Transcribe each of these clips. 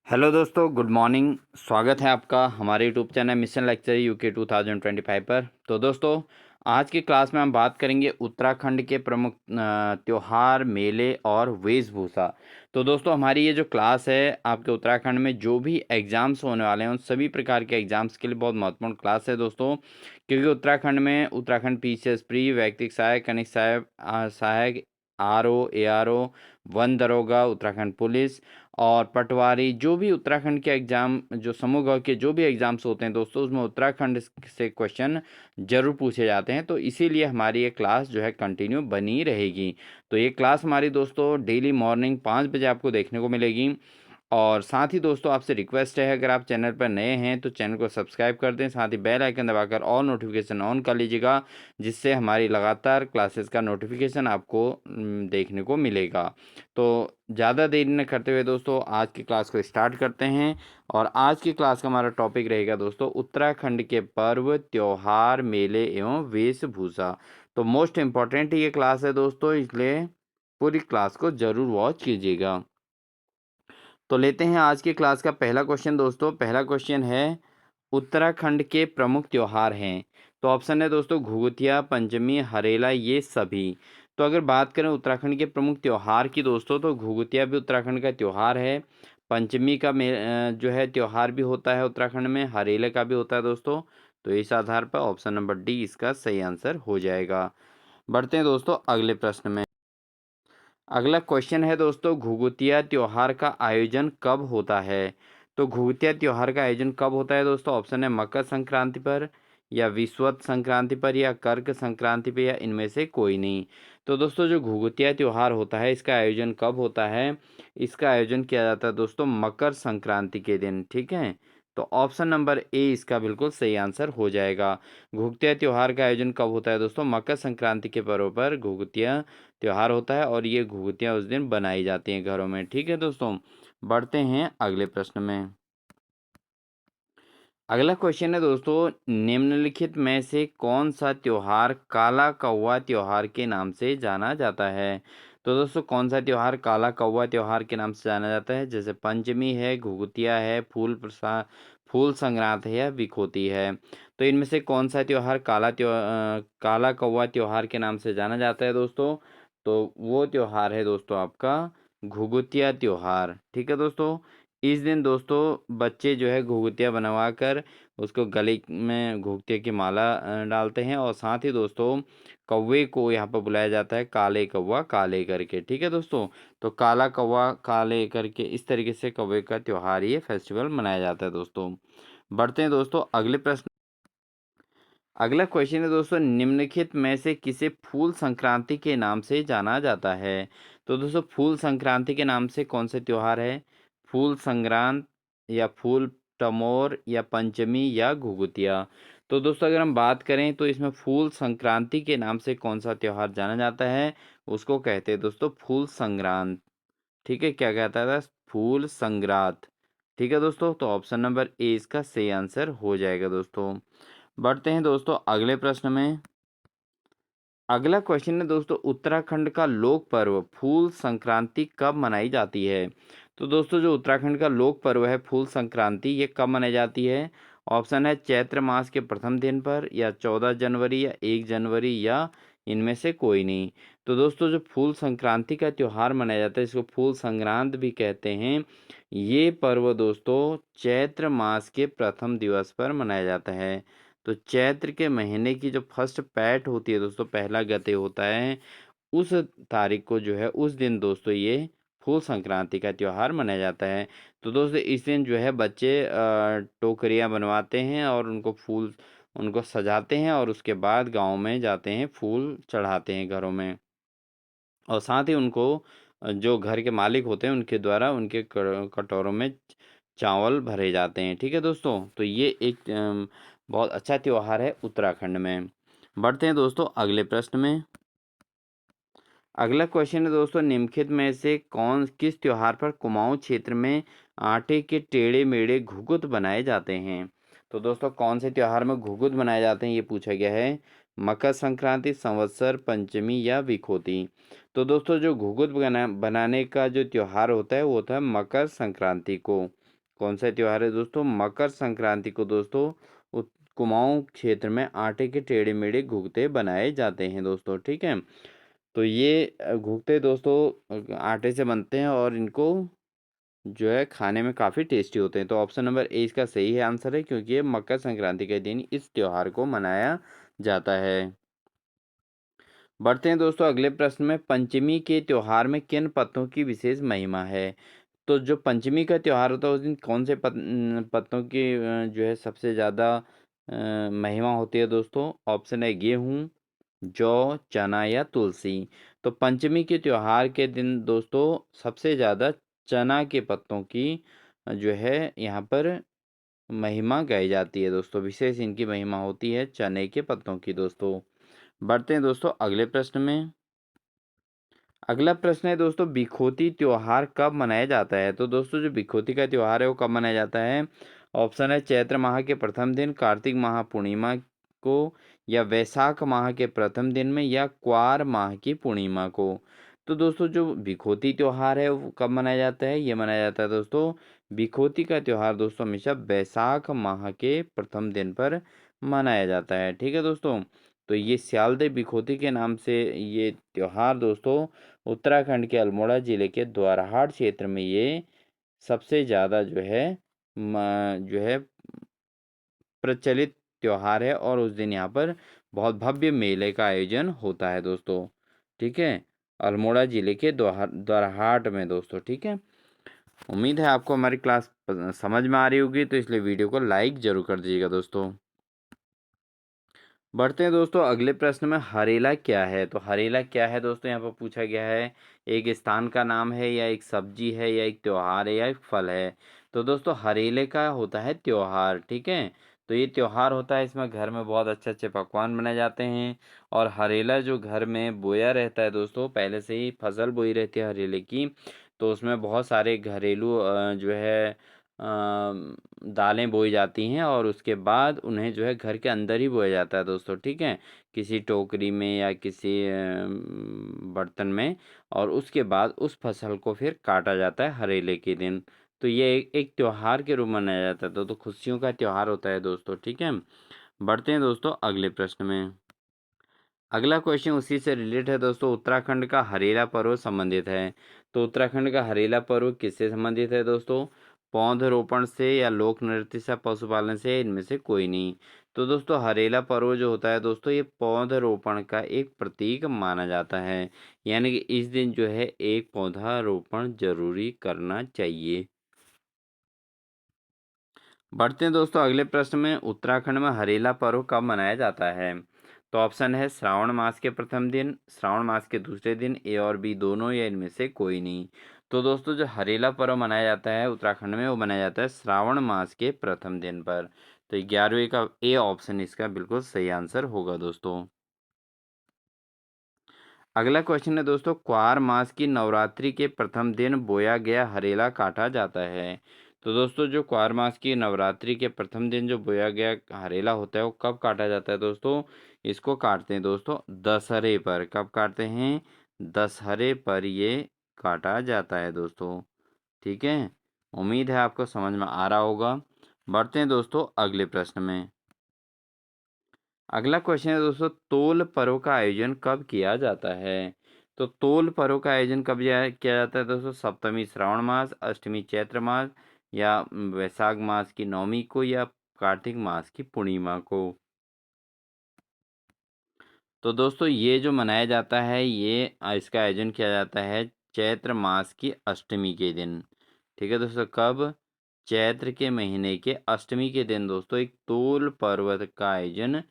Hello दोस्तों, good morning. स्वागत है आपका हमारे YouTube channel mission lecture UK 2025 पर। तो दोस्तों, आज की क्लास में हम बात करेंगे उत्तराखंड के प्रमुख त्योहार, मेले और वेशभूषा। तो दोस्तों, हमारी ये जो क्लास है आपके उत्तराखंड में जो भी एग्ज़ाम्स होने वाले हैं उन सभी प्रकार के एग्ज़ाम्स के लिए बहुत महत्वपूर्ण क्लास है दोस्तों। क्योंकि उत्तराखंड में उत्तराखंड पीसीएस प्री, वैयक्तिक सहायक, कनिष्ठ सहायक, सहायक, आरओ, एआरओ, वन दरोगा, उत्तराखंड पुलिस और पटवारी, जो भी उत्तराखंड के एग्ज़ाम, जो समूह ग के जो भी एग्ज़ाम्स होते हैं दोस्तों, उसमें उत्तराखंड से क्वेश्चन ज़रूर पूछे जाते हैं। तो इसीलिए हमारी ये क्लास जो है कंटिन्यू बनी रहेगी। तो ये क्लास हमारी दोस्तों डेली मॉर्निंग 5 बजे आपको देखने को मिलेगी। और साथ ही दोस्तों, आपसे रिक्वेस्ट है, अगर आप चैनल पर नए हैं तो चैनल को सब्सक्राइब कर दें, साथ ही बेल आइकन दबाकर ऑल नोटिफिकेशन ऑन कर लीजिएगा, जिससे हमारी लगातार क्लासेस का नोटिफिकेशन आपको देखने को मिलेगा। तो ज़्यादा देरी न करते हुए दोस्तों, आज की क्लास को स्टार्ट करते हैं। और आज की क्लास का हमारा टॉपिक रहेगा दोस्तों उत्तराखंड के पर्व, त्योहार, मेले एवं वेशभूषा। तो मोस्ट इम्पॉर्टेंट ये क्लास है दोस्तों, इसलिए पूरी क्लास को ज़रूर वॉच कीजिएगा। तो लेते हैं आज की क्लास का पहला क्वेश्चन दोस्तों। पहला क्वेश्चन है, उत्तराखंड के प्रमुख त्योहार हैं। तो ऑप्शन है दोस्तों घुघुतिया, पंचमी, हरेला, ये सभी। तो अगर बात करें उत्तराखंड के प्रमुख त्योहार की दोस्तों, तो घुघुतिया भी उत्तराखंड का त्योहार है। पंचमी का जो है त्योहार भी होता है उत्तराखंड में, हरेले का भी होता है दोस्तों। तो इस आधार पर ऑप्शन नंबर डी इसका सही आंसर हो जाएगा। बढ़ते हैं दोस्तों अगले प्रश्न में। अगला क्वेश्चन है दोस्तों, घुघुतिया त्योहार का आयोजन कब होता है। तो घुघुतिया त्योहार का आयोजन कब होता है दोस्तों। ऑप्शन है मकर संक्रांति पर, या विषुवत संक्रांति पर, या कर्क संक्रांति पर, या इनमें से कोई नहीं। तो दोस्तों, जो घुघुतिया त्योहार होता है इसका आयोजन कब होता है। इसका आयोजन किया जाता है दोस्तों मकर संक्रांति के दिन। ठीक है, तो ऑप्शन नंबर ए इसका बिल्कुल सही आंसर हो जाएगा। घुघुतिया त्योहार का आयोजन कब होता है दोस्तों। मकर संक्रांति के पर्व पर घुघुतिया त्योहार होता है, और ये घुघुतियाँ उस दिन बनाई जाती हैं घरों में। ठीक है दोस्तों, बढ़ते हैं अगले प्रश्न में। अगला क्वेश्चन है दोस्तों, निम्नलिखित में से कौन सा त्योहार काला कौवा त्योहार के नाम से जाना जाता है। तो दोस्तों, कौन सा त्योहार काला कौवा त्योहार के नाम से जाना जाता है। जैसे पंचमी है, घुघुतिया है, फूल संक्रांत है, या विखोती है। तो इनमें से कौन सा त्योहार काला कौवा त्योहार के नाम से जाना जाता है दोस्तों। तो वो त्योहार है दोस्तों आपका घुघुतिया त्योहार। ठीक है दोस्तों, इस दिन दोस्तों बच्चे जो है घुघुतिया बनवा कर उसको गले में घुघुतिया की माला डालते हैं, और साथ ही दोस्तों कौवे को यहाँ पर बुलाया जाता है काले कौवा काले करके। ठीक है दोस्तों, तो काला कौवा काले करके इस तरीके से कौवे का त्योहार, ये फेस्टिवल मनाया जाता है दोस्तों। बढ़ते हैं दोस्तों अगले प्रश्न। अगला क्वेश्चन है दोस्तों, निम्नलिखित में से किसे फूल संक्रांति के नाम से जाना जाता है। तो दोस्तों, फूल संक्रांति के नाम से कौन से त्योहार है। फूल संक्रांत, या फूल टमोर, या पंचमी, या घुघुतिया। तो दोस्तों, अगर हम बात करें तो इसमें फूल संक्रांति के नाम से कौन सा त्योहार जाना जाता है, उसको कहते हैं दोस्तों फूल संक्रांत। ठीक है, क्या कहता था, फूल संक्रांत। ठीक है दोस्तों, तो ऑप्शन नंबर ए इसका सही आंसर हो जाएगा दोस्तों। बढ़ते हैं दोस्तों अगले प्रश्न में। अगला क्वेश्चन है दोस्तों, उत्तराखंड का लोक पर्व फूल संक्रांति कब मनाई जाती है। तो दोस्तों, जो उत्तराखंड का लोक पर्व है फूल संक्रांति, ये कब मनाई जाती है। ऑप्शन है चैत्र मास के प्रथम दिन पर, या 14 जनवरी, या 1 जनवरी, या इनमें से कोई नहीं। तो दोस्तों, जो फूल संक्रांति का त्यौहार मनाया जाता है, इसको फूल संक्रांत भी कहते हैं। ये पर्व दोस्तों चैत्र मास के प्रथम दिवस पर मनाया जाता है। तो चैत्र के महीने की जो फर्स्ट पैठ होती है दोस्तों, पहला गते होता है, उस तारीख को जो है उस दिन दोस्तों ये फूल संक्रांति का त्यौहार मनाया जाता है। तो दोस्तों, इस दिन जो है बच्चे टोकरियाँ बनवाते हैं और उनको सजाते हैं, और उसके बाद गांव में जाते हैं फूल चढ़ाते हैं घरों में। और साथ ही उनको जो घर के मालिक होते हैं उनके द्वारा उनके कटोरों में चावल भरे जाते हैं। ठीक है दोस्तों, तो ये एक बहुत अच्छा त्योहार है उत्तराखंड में। बढ़ते हैं दोस्तों अगले प्रश्न में। अगला क्वेश्चन है दोस्तों, निम्नलिखित में से किस त्योहार पर कुमाऊं क्षेत्र में आटे के टेढ़े मेढ़े घुघुत बनाए जाते हैं। तो दोस्तों, कौन से त्योहार में घुघुत बनाए जाते हैं ये पूछा गया है। मकर संक्रांति, संवत्सर, पंचमी, या विखोती। तो दोस्तों, जो घुघुत बनाने का जो त्योहार होता है वो होता है मकर संक्रांति को। कौन सा त्योहार है दोस्तों? मकर संक्रांति को दोस्तों कुमाऊं क्षेत्र में आटे के टेढ़े मेढ़े घुघते बनाए जाते हैं दोस्तों, ठीक है। तो ये घुघते दोस्तों आटे से बनते हैं और इनको जो है खाने में काफ़ी टेस्टी होते हैं। तो ऑप्शन नंबर ए इसका सही है आंसर है, क्योंकि ये मकर संक्रांति के दिन इस त्योहार को मनाया जाता है। बढ़ते हैं दोस्तों अगले प्रश्न में, पंचमी के त्योहार में किन पत्तों की विशेष महिमा है? तो जो पंचमी का त्योहार होता है उस दिन कौन से पत्तों की जो है सबसे ज़्यादा महिमा होती है दोस्तों? ऑप्शन है गेहूँ, जौ, चना या तुलसी। तो पंचमी के त्योहार के दिन दोस्तों सबसे ज़्यादा चना के पत्तों की जो है यहाँ पर महिमा गाई जाती है दोस्तों, विशेष इनकी महिमा होती है चने के पत्तों की दोस्तों। बढ़ते हैं दोस्तों अगले प्रश्न में। अगला प्रश्न है दोस्तों, बिखोती त्योहार कब मनाया जाता है? तो दोस्तों जो बिखोती का त्योहार है वो कब मनाया जाता है? ऑप्शन है चैत्र माह के प्रथम दिन, कार्तिक माह पूर्णिमा को, या वैशाख माह के प्रथम दिन में, या क्वार माह की पूर्णिमा को। तो दोस्तों जो बिखोती त्योहार है वो कब मनाया जाता है? ये मनाया जाता है दोस्तों, बिखोती का त्योहार दोस्तों हमेशा वैशाख माह के प्रथम दिन पर मनाया जाता है, ठीक है दोस्तों। तो ये स्यालदे बिखोती के नाम से ये त्योहार दोस्तों उत्तराखंड के अल्मोड़ा जिले के द्वारहाट क्षेत्र में ये सबसे ज़्यादा जो है प्रचलित त्योहार है, और उस दिन यहाँ पर बहुत भव्य मेले का आयोजन होता है दोस्तों, ठीक है। अल्मोड़ा जिले के द्वारहाट में दोस्तों, ठीक है। उम्मीद है आपको हमारी क्लास समझ में आ रही होगी, तो इसलिए वीडियो को लाइक ज़रूर कर दीजिएगा दोस्तों। बढ़ते हैं दोस्तों अगले प्रश्न में, हरेला क्या है? तो हरेला क्या है दोस्तों यहाँ पर पूछा गया है, एक स्थान का नाम है, या एक सब्जी है, या एक त्योहार है, या एक फल है? तो दोस्तों हरेले का होता है त्योहार, ठीक है। तो ये त्योहार होता है, इसमें घर में बहुत अच्छे अच्छे पकवान बनाए जाते हैं। और हरेला जो घर में बोया रहता है दोस्तों, पहले से ही फसल बोई रहती है हरेले की, तो उसमें बहुत सारे घरेलू जो है दालें बोई जाती हैं, और उसके बाद उन्हें जो है घर के अंदर ही बोया जाता है दोस्तों, ठीक है। किसी टोकरी में या किसी बर्तन में, और उसके बाद उस फसल को फिर काटा जाता है हरेले के दिन। तो ये एक त्योहार के रूप में मनाया जाता है, तो खुशियों का त्योहार होता है दोस्तों, ठीक है। बढ़ते हैं दोस्तों अगले प्रश्न में। अगला क्वेश्चन उसी से रिलेटेड है दोस्तों, उत्तराखंड का हरेला पर्व संबंधित है। तो उत्तराखंड का हरेला पर्व किससे संबंधित है दोस्तों? पौधरोपण से, या लोक नृत्य से, पशुपालन से, इनमें से कोई नहीं। तो दोस्तों हरेला पर्व जो होता है दोस्तों, ये पौधरोपण का एक प्रतीक माना जाता है, यानी कि इस दिन जो है एक पौधारोपण जरूरी करना चाहिए। बढ़ते हैं दोस्तों अगले प्रश्न में, उत्तराखंड में हरेला पर्व कब मनाया जाता है? तो ऑप्शन है श्रावण मास के प्रथम दिन, श्रावण मास के दूसरे दिन, ए और बी दोनों, या इनमें से कोई नहीं। तो दोस्तों जो हरेला पर्व मनाया जाता है उत्तराखंड में, वो मनाया जाता है श्रावण मास के प्रथम दिन पर। तो 11वें का ए ऑप्शन इसका बिल्कुल सही आंसर होगा दोस्तों। अगला क्वेश्चन है दोस्तों, क्वार मास की नवरात्रि के प्रथम दिन बोया गया हरेला काटा जाता है। तो दोस्तों जो क्वार मास की नवरात्रि के प्रथम दिन जो बोया गया हरेला होता है वो कब काटा जाता है दोस्तों? इसको काटते हैं दोस्तों दशहरे पर। कब काटते हैं? दशहरे पर ये काटा जाता है दोस्तों, ठीक है। उम्मीद है आपको समझ में आ रहा होगा। बढ़ते हैं दोस्तों अगले प्रश्न में। अगला क्वेश्चन है दोस्तों, तोल पर्व का आयोजन कब किया जाता है? तो तोल पर्व का आयोजन कब किया जाता है दोस्तों? सप्तमी श्रावण मास, अष्टमी चैत्र मास, या वैशाख मास की नवमी को, या कार्तिक मास की पूर्णिमा को। तो दोस्तों ये जो मनाया जाता है ये इसका आयोजन किया जाता है चैत्र मास की अष्टमी के दिन, ठीक है दोस्तों। कब? चैत्र के महीने के अष्टमी के दिन दोस्तों एक तोल पर्व का आयोजन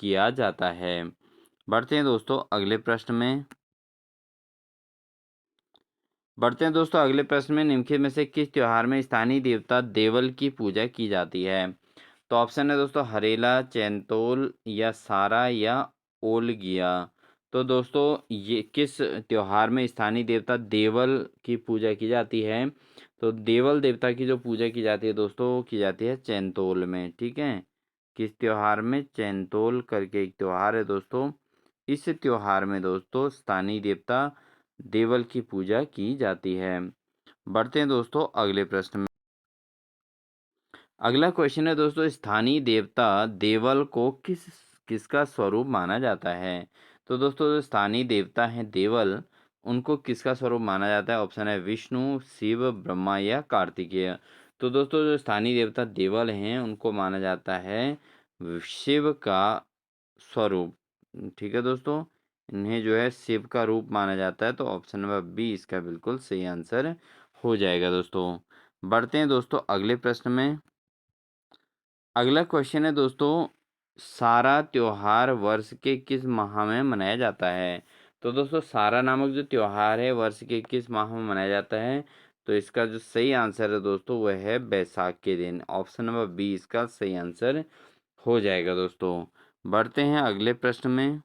किया जाता है। बढ़ते हैं दोस्तों अगले प्रश्न में। बढ़ते हैं दोस्तों अगले प्रश्न में, निम्नलिखित में से किस त्योहार में स्थानीय देवता देवल की पूजा की जाती है? तो ऑप्शन है दोस्तों हरेला, चैनतोल, या सारा, या ओलगिया। तो दोस्तों ये किस त्योहार में स्थानीय देवता देवल की पूजा की जाती है? तो देवल देवता की जो पूजा की जाती है दोस्तों वो की जाती है चैनतोल में, ठीक है। किस त्योहार में? चैनतोल करके एक त्योहार है दोस्तों, इस त्योहार में दोस्तों स्थानीय देवता देवल की पूजा की जाती है। बढ़ते हैं दोस्तों अगले प्रश्न में। अगला क्वेश्चन है दोस्तों, स्थानीय देवता देवल को किसका स्वरूप माना जाता है? तो दोस्तों जो स्थानीय देवता हैं देवल, उनको किसका स्वरूप माना जाता है? ऑप्शन है विष्णु, शिव, ब्रह्मा या कार्तिकेय। तो दोस्तों जो स्थानीय देवता देवल हैं उनको माना जाता है शिव का स्वरूप। ठीक है दोस्तों, इन्हें जो है शिव का रूप माना जाता है, तो ऑप्शन नंबर बी इसका बिल्कुल सही आंसर हो जाएगा दोस्तों। बढ़ते हैं दोस्तों अगले प्रश्न में। अगला क्वेश्चन है दोस्तों, सारा त्योहार वर्ष के किस माह में मनाया जाता है? तो दोस्तों सारा नामक जो त्योहार है वर्ष के किस माह में मनाया जाता है? तो इसका जो सही आंसर है दोस्तों वह है बैसाख के दिन। ऑप्शन नंबर बी इसका सही आंसर हो जाएगा दोस्तों। बढ़ते हैं अगले प्रश्न में।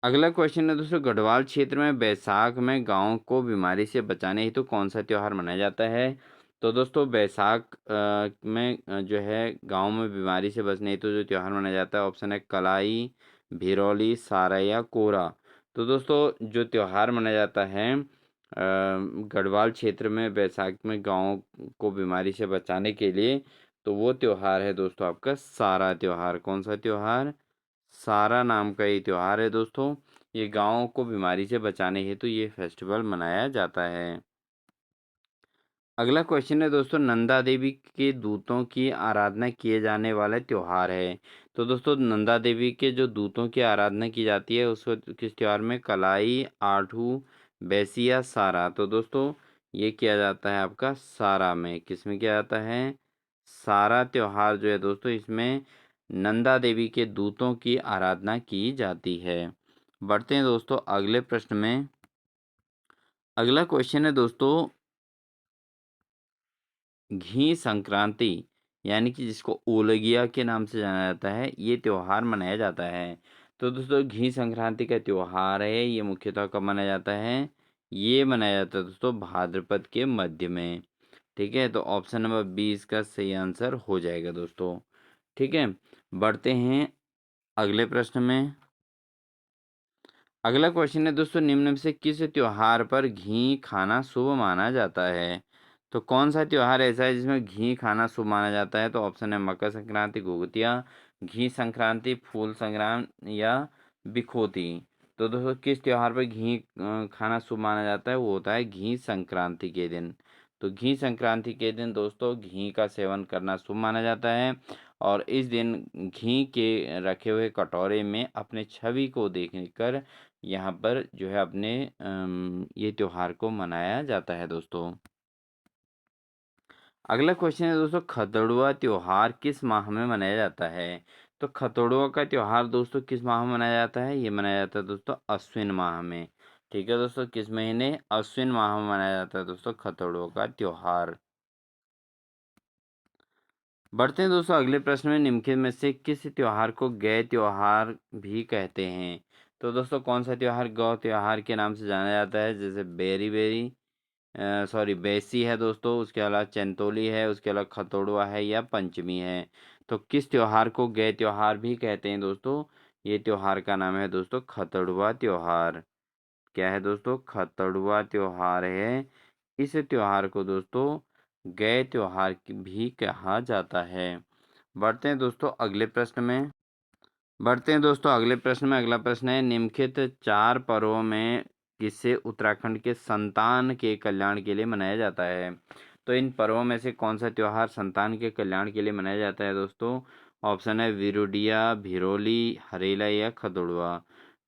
अगला क्वेश्चन है दोस्तों, गढ़वाल क्षेत्र में बैसाख में गांव को बीमारी से बचाने हेतु कौन सा त्योहार मनाया जाता है? तो दोस्तों बैसाख में जो है गांव में बीमारी से बचने हेतु जो त्योहार मनाया जाता है, ऑप्शन है कलाई, भिरौली, सारा या कोरा। तो दोस्तों जो त्योहार मनाया जाता है गढ़वाल क्षेत्र में बैसाख में गांव को बीमारी से बचाने के लिए, तो वो त्योहार है दोस्तों आपका सारा त्योहार। कौन सा त्योहार? सारा नाम का ये त्योहार है दोस्तों। ये गाँव को बीमारी से बचाने हेतु ये फेस्टिवल मनाया जाता है। अगला क्वेश्चन है दोस्तों, नंदा देवी के दूतों की आराधना किए जाने वाला त्योहार है। तो दोस्तों नंदा देवी के जो दूतों की आराधना की जाती है उसको किस त्योहार में? कलाई, आठू, बैसिया, सारा। तो दोस्तों ये किया जाता है आपका सारा में। किस में किया जाता है? सारा त्योहार जो है दोस्तों इसमें नंदा देवी के दूतों की आराधना की जाती है। बढ़ते हैं दोस्तों अगले प्रश्न में। अगला क्वेश्चन है दोस्तों, घी संक्रांति यानी कि जिसको ओलगिया के नाम से जाना जाता है, ये त्योहार मनाया जाता है। तो दोस्तों घी संक्रांति का त्योहार है, ये मुख्यतः कब मनाया जाता है? ये मनाया जाता है दोस्तों भाद्रपद के मध्य में। ठीक है, तो ऑप्शन नंबर बी इसका सही आंसर हो जाएगा दोस्तों। ठीक है, बढ़ते हैं अगले प्रश्न में। अगला क्वेश्चन है दोस्तों, निम्न में से किस त्योहार पर घी खाना शुभ माना जाता है? तो कौन सा त्योहार ऐसा है जिसमें घी खाना शुभ माना जाता है? तो ऑप्शन है मकर संक्रांति, घुघुतिया, घी संक्रांति, फूल संक्रांति या बिखोती। तो दोस्तों किस त्योहार पर घी खाना शुभ माना जाता है? वो होता है घी संक्रांति के दिन। तो घी संक्रांति के दिन दोस्तों घी का सेवन करना शुभ माना जाता है, और इस दिन घी के रखे हुए कटोरे में अपने छवि को देखकर यहाँ पर जो है अपने ये त्योहार को मनाया जाता है दोस्तों। अगला क्वेश्चन है दोस्तों, खतड़ुआ त्योहार किस माह में मनाया जाता है? तो खतड़ुआ का त्योहार दोस्तों किस माह में मनाया जाता है? ये मनाया जाता है दोस्तों अश्विन माह में। ठीक है दोस्तों, किस महीने? अश्विन माह में मनाया जाता है दोस्तों खतड़ुआ का त्योहार। बढ़ते हैं दोस्तों अगले प्रश्न में, निम्नलिखित में से किस त्योहार को गौ त्योहार भी कहते हैं? तो दोस्तों कौन सा त्योहार गौ त्योहार के नाम से जाना जाता है? जैसे बेरी बेरी सॉरी बैसी है दोस्तों, उसके अलावा चंतोली है, उसके अलावा खतोड़वा है या पंचमी है। तो किस त्योहार को गै त्योहार भी कहते हैं दोस्तों? ये त्योहार का नाम है दोस्तों खतड़ुआ त्योहार। क्या है दोस्तों? खतड़ुआ त्योहार है। इस त्योहार को दोस्तों गै त्योहार भी कहा जाता है। बढ़ते हैं दोस्तों अगले प्रश्न में। अगला प्रश्न है, निम्नलिखित 4 पर्वों में किसे उत्तराखंड के संतान के कल्याण के लिए मनाया जाता है? तो इन पर्वों में से कौन सा त्योहार संतान के कल्याण के लिए मनाया जाता है दोस्तों? ऑप्शन है विरुडिया, भिरोली, हरेला या खदुड़वा।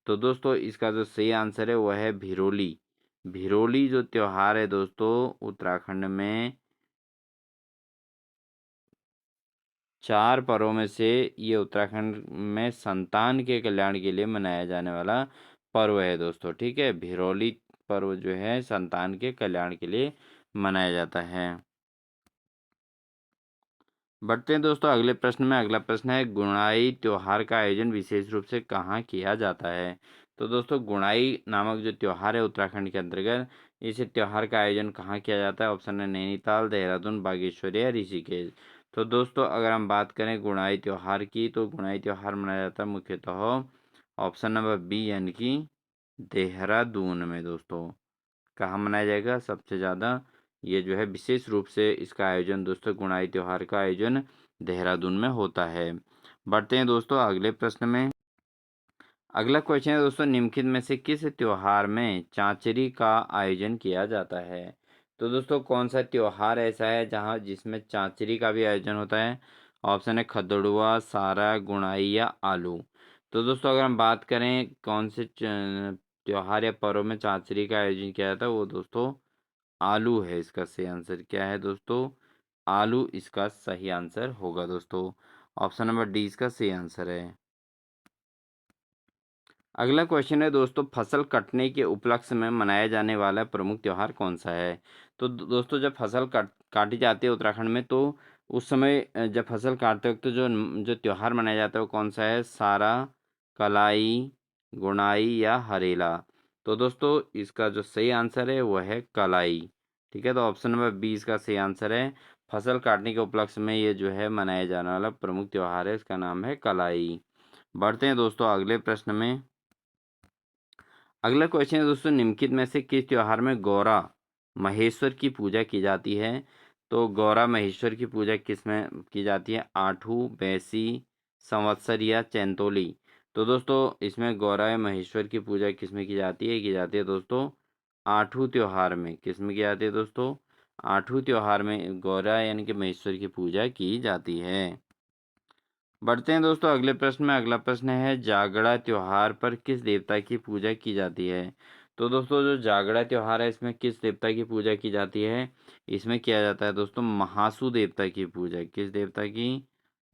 तो दोस्तों इसका जो सही आंसर है वह है भिरोली। भिरोली जो त्योहार है दोस्तों उत्तराखंड में 4 पर्वों में से ये उत्तराखंड में संतान के कल्याण के लिए मनाया जाने वाला पर्व है दोस्तों। ठीक है, भिरोली पर्व जो है संतान के कल्याण के लिए मनाया जाता है। बढ़ते हैं दोस्तों अगले प्रश्न में। अगला प्रश्न है, गुणाई त्योहार का आयोजन विशेष रूप से कहाँ किया जाता है? तो दोस्तों गुणाई नामक जो त्योहार है उत्तराखंड के अंतर्गत, इस त्योहार का आयोजन कहाँ किया जाता है? ऑप्शन है नैनीताल, देहरादून, बागेश्वर या ऋषिकेश। तो दोस्तों अगर हम बात करें गुणाई त्योहार की, तो गुणाई त्योहार मनाया जाता है मुख्यतः ऑप्शन नंबर बी यानी कि देहरादून में दोस्तों। कहाँ मनाया जाएगा सबसे ज़्यादा? ये जो है विशेष रूप से इसका आयोजन दोस्तों गुणाई त्योहार का आयोजन देहरादून में होता है। बढ़ते हैं दोस्तों अगले प्रश्न में। अगला क्वेश्चन है दोस्तों, निम्नलिखित में से किस त्योहार में चांचरी का आयोजन किया जाता है? तो दोस्तों कौन सा त्योहार ऐसा है जहाँ जिसमें चांचरी का भी आयोजन होता है? ऑप्शन है खदड़ुआ, सारा, गुणाई या आलू। तो दोस्तों अगर हम बात करें कौन से त्योहार या पर्व में चांचरी का आयोजन किया जाता है, वो दोस्तों आलू है। इसका सही आंसर क्या है दोस्तों? आलू इसका सही आंसर होगा दोस्तों। ऑप्शन नंबर डी इसका सही आंसर है। अगला क्वेश्चन है दोस्तों, फसल कटने के उपलक्ष्य में मनाया जाने वाला प्रमुख त्योहार कौन सा है? तो दोस्तों जब फसल काटी जाती है उत्तराखंड में, तो उस समय जब फसल काटते वक्त जो जो त्योहार मनाया जाता है वो कौन सा है? सारा, कलाई, गुणाई या हरेला। तो दोस्तों इसका जो सही आंसर है वो है कलाई। ठीक है, तो ऑप्शन नंबर बी इसका सही आंसर है। फसल काटने के उपलक्ष्य में ये जो है मनाया जाने वाला प्रमुख त्योहार है, इसका नाम है कलाई। बढ़ते हैं दोस्तों अगले प्रश्न में। अगला क्वेश्चन है दोस्तों, निम्नलिखित में से किस त्योहार में गौरा महेश्वर की पूजा की जाती है? तो गौरा महेश्वर की पूजा किस में की जाती है? आठू, बैसी, संवत्सर या चैंतोली। तो दोस्तों इसमें गौरा या महेश्वर की पूजा किस में की जाती है? की जाती है दोस्तों आठू त्योहार में। किस में की जाती है दोस्तों? आठू त्योहार में गौरा यानी कि महेश्वर की पूजा की जाती है। बढ़ते हैं दोस्तों अगले प्रश्न में। अगला प्रश्न है, जागड़ा त्योहार पर किस देवता की पूजा की जाती है? तो दोस्तों जो जागड़ा त्योहार है इसमें किस देवता की पूजा की जाती है? इसमें किया जाता है दोस्तों महासू देवता की पूजा। किस देवता की?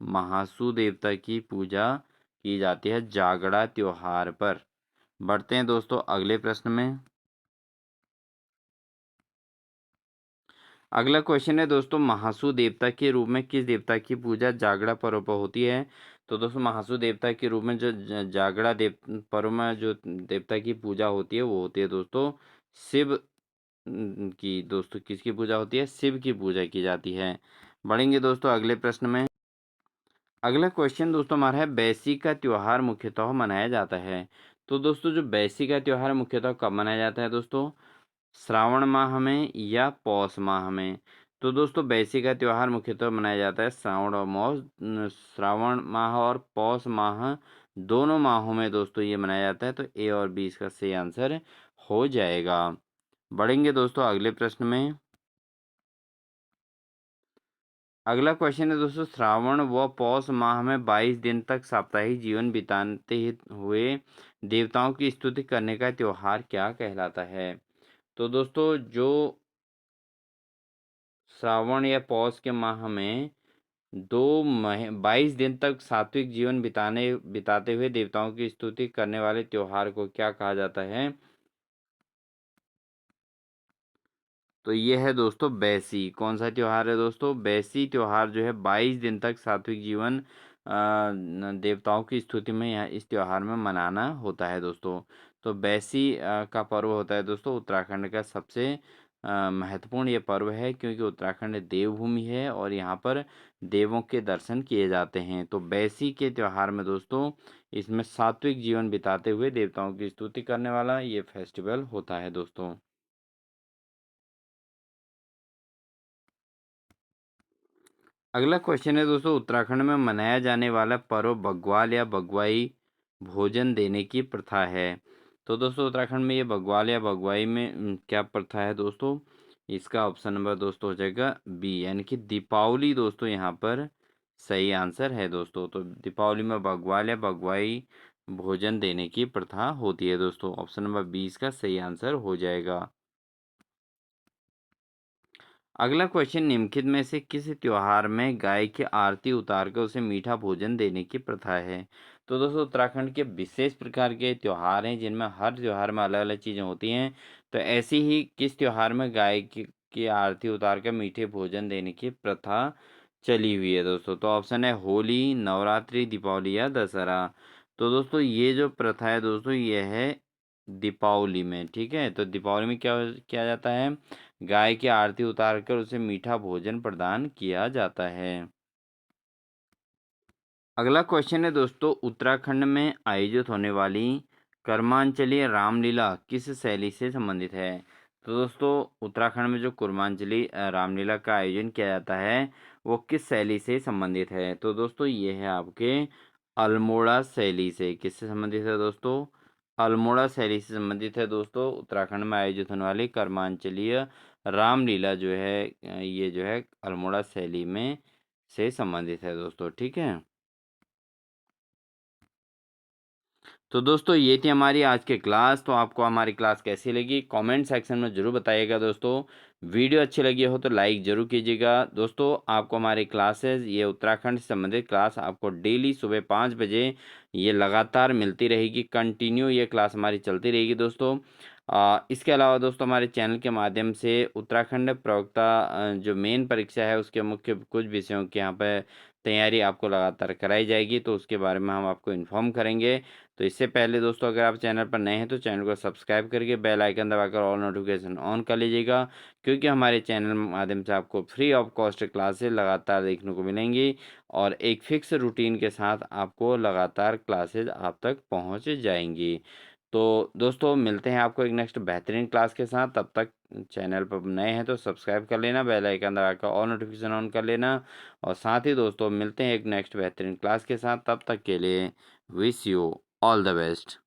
महासू देवता की पूजा की जाती है जागड़ा त्योहार पर। बढ़ते हैं दोस्तों अगले प्रश्न में। अगला क्वेश्चन है दोस्तों, महासू देवता के रूप में किस देवता की पूजा जागड़ा पर्व पर होती है? तो दोस्तों महासू देवता के रूप में जो जागड़ा पर्व में जो देवता की पूजा होती है वो होती है दोस्तों शिव की। दोस्तों किसकी पूजा होती है? शिव की पूजा की जाती है। बढ़ेंगे दोस्तों अगले प्रश्न में। अगला क्वेश्चन दोस्तों हमारा है, बैसी का त्योहार मुख्यतः मनाया जाता है। तो दोस्तों जो बैसी का त्योहार मुख्यतः कब मनाया जाता है दोस्तों? श्रावण माह में या पौष माह में? तो दोस्तों बैसी का त्योहार मुख्यतः मनाया जाता है श्रावण माह और पौष माह दोनों माहों में दोस्तों ये मनाया जाता है। तो ए और बी इसका सही आंसर हो जाएगा। बढ़ेंगे दोस्तों अगले प्रश्न में। अगला क्वेश्चन है दोस्तों, श्रावण व पौष माह में 22 दिन तक साप्ताहिक जीवन बिताते हुए देवताओं की स्तुति करने का त्योहार क्या कहलाता है? तो दोस्तों जो श्रावण या पौष के माह में 22 दिन तक सात्विक जीवन बिताते हुए देवताओं की स्तुति करने वाले त्योहार को क्या कहा जाता है? तो ये है दोस्तों बैसी। कौन सा त्योहार है दोस्तों? बैसी त्योहार जो है 22 दिन तक सात्विक जीवन देवताओं की स्तुति में यहाँ इस त्योहार में मनाना होता है दोस्तों। तो बैसी का पर्व होता है दोस्तों उत्तराखंड का सबसे महत्वपूर्ण ये पर्व है, क्योंकि उत्तराखंड देवभूमि है और यहाँ पर देवों के दर्शन किए जाते हैं। तो बैसी के त्योहार में दोस्तों इसमें सात्विक जीवन बिताते हुए देवताओं की स्तुति करने वाला ये फेस्टिवल होता है दोस्तों। अगला क्वेश्चन है दोस्तों, उत्तराखंड में मनाया जाने वाला पर्व बग्वाल या बगवाई भोजन देने की प्रथा है। तो दोस्तों उत्तराखंड में ये बग्वाल या बगवाई में क्या प्रथा है दोस्तों? इसका ऑप्शन नंबर दोस्तों हो जाएगा बी, यानी कि दीपावली दोस्तों यहाँ पर सही आंसर है दोस्तों। तो दीपावली में बग्वाल या बगवाई भोजन देने की प्रथा होती है दोस्तों। ऑप्शन नंबर बी इसका सही आंसर हो जाएगा। अगला क्वेश्चन, निम्नलिखित में से किस त्योहार में गाय की आरती उतार कर उसे मीठा भोजन देने की प्रथा है? तो दोस्तों उत्तराखंड के विशेष प्रकार के त्योहार हैं जिनमें हर त्योहार में अलग अलग चीज़ें होती हैं। तो ऐसे ही किस त्योहार में गाय की आरती उतार कर मीठे भोजन देने की प्रथा चली हुई है दोस्तों? तो ऑप्शन है होली, नवरात्रि, दीपावली या दशहरा। तो दोस्तों ये जो प्रथा है दोस्तों ये है दीपावली में। ठीक है, तो दीपावली में क्या किया जाता है? गाय की आरती उतारकर उसे मीठा भोजन प्रदान किया जाता है। अगला क्वेश्चन है दोस्तों, उत्तराखंड में आयोजित होने वाली कर्मांचली रामलीला किस शैली से संबंधित है? तो दोस्तों उत्तराखंड में जो कुर्मांजलि रामलीला का आयोजन किया जाता है वो किस शैली से संबंधित है? तो दोस्तों ये है आपके अल्मोड़ा शैली से। किससे संबंधित है दोस्तों? अल्मोड़ा शैली से संबंधित है दोस्तों। उत्तराखंड में आयोजित होने वाली कर्मांचलीय रामलीला जो है ये जो है अल्मोड़ा शैली में से संबंधित है दोस्तों, ठीक है। तो दोस्तों ये थी हमारी आज की क्लास। तो आपको हमारी क्लास कैसी लगी कमेंट सेक्शन में ज़रूर बताइएगा दोस्तों। वीडियो अच्छी लगी हो तो लाइक ज़रूर कीजिएगा दोस्तों। आपको हमारी क्लासेस ये उत्तराखंड से संबंधित क्लास आपको डेली सुबह 5 बजे ये लगातार मिलती रहेगी। कंटिन्यू ये क्लास हमारी चलती रहेगी दोस्तों। इसके अलावा दोस्तों हमारे चैनल के माध्यम से उत्तराखंड प्रवक्ता जो मेन परीक्षा है उसके मुख्य कुछ विषयों की यहाँ पर तैयारी आपको लगातार कराई जाएगी, तो उसके बारे में हम आपको इन्फॉर्म करेंगे। तो इससे पहले दोस्तों अगर आप चैनल पर नए हैं तो चैनल को सब्सक्राइब करके बेल आइकन दबाकर ऑल नोटिफिकेशन ऑन कर लीजिएगा, क्योंकि हमारे चैनल माध्यम से आपको फ्री ऑफ कॉस्ट क्लासेस लगातार देखने को मिलेंगी और एक फिक्स रूटीन के साथ आपको लगातार क्लासेस आप तक पहुंच जाएंगी। तो दोस्तों मिलते हैं आपको एक नेक्स्ट बेहतरीन क्लास के साथ। तब तक चैनल पर नए हैं तो सब्सक्राइब कर लेना, बेल आइकन दबाकर ऑल नोटिफिकेशन ऑन कर लेना और साथ ही दोस्तों मिलते हैं एक नेक्स्ट बेहतरीन क्लास के साथ। तब तक के लिए wish you all the best.